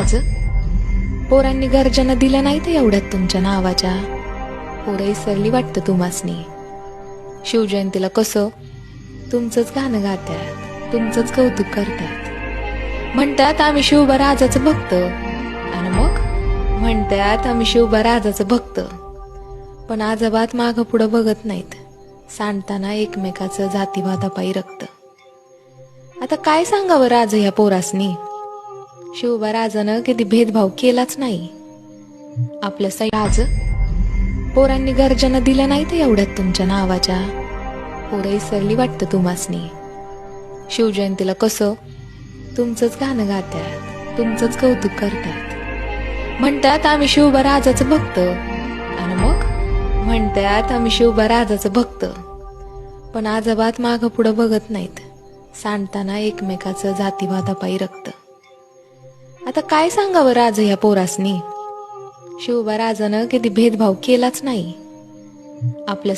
आज पोरांनी गर्जना दिल्या नाही तर एवढ्यात तुमच्या नावाच्या. पोरं इसरली वाटतं तुम्हासनी. शिवजयंतीला कसं तुमचंच गाणं गातात, तुमचंच कौतुक करतात. म्हणतात आम्ही शिवबा राजाचं भक्त, आणि मग म्हणतात आम्ही शिवबा राजाचं भक्त. पण आजोबात मागं पुढं बघत नाहीत, सांडताना एकमेकाचं जातीवादापायी रक्त. आता काय सांगावं राज ह्या पोरासनी. शिवबा राजानं कधी भेदभाव केलाच नाही. आपल्या राज पोरांनी गर्जना दिल्या नाही तर एवढ्यात तुमच्या नावाच्या. पोरं इसरली वाटतं तुम्हासनी. शिवजयंतीला कसं तुमचंच गाणं गातात, तुमचंच कौतुक करतात. म्हणतात आम्ही शिवबा राजाचं भक्त, आणि मग म्हणतात आम्ही शिवबा राजाचं भक्त. पण आजोबात मागं पुढं बघत नाहीत, सांडताना एकमेकाचं जातीवादापायी रक्त. आता काय सांगावं राज ह्या पोरासनी. शिवबा राजानं कधी भेदभाव केलाच नाही. आपल्या